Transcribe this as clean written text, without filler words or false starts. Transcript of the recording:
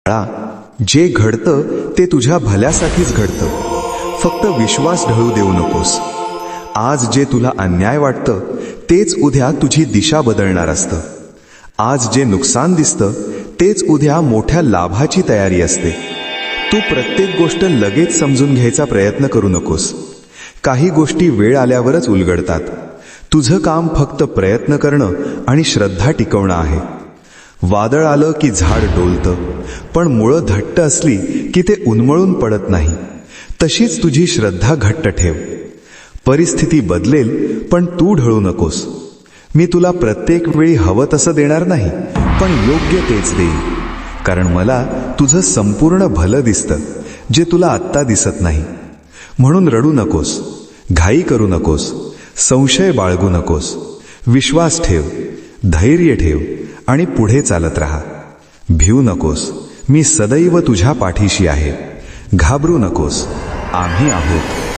बाळा, जे घडतं ते तुझ्या भल्यासाठीच घडतं. फक्त विश्वास ढळू देऊ नकोस. आज जे तुला अन्याय वाटतं तेच उद्या तुझी दिशा बदलणार असतं. आज जे नुकसान दिसतं तेच उद्या मोठ्या लाभाची तयारी असते. तू प्रत्येक गोष्ट लगेच समजून घ्यायचा प्रयत्न करू नकोस. काही गोष्टी वेळ आल्यावरच उलगडतात. तुझं काम फक्त प्रयत्न करणं आणि श्रद्धा टिकवणं आहे. वादळ आलं की झाड डोलतं, पण मुळं घट्ट असली की ते उन्मळून पडत नाही. तशीच तुझी श्रद्धा घट्ट ठेव. परिस्थिती बदलेल, पण तू ढळू नकोस. मी तुला प्रत्येक वेळी हवं तसं देणार नाही, पण योग्य तेच देईन. कारण मला तुझं संपूर्ण भलं दिसतं, जे तुला आत्ता दिसत नाही. म्हणून रडू नकोस, घाई करू नकोस, संशय बाळगू नकोस. विश्वास ठेव, धैर्य ठेव आणि पुढे चालत राहा. भिवू नकोस, मी सदैव तुझ्या पाठीशी आहे. घाबरू नकोस, आम्ही आहोत.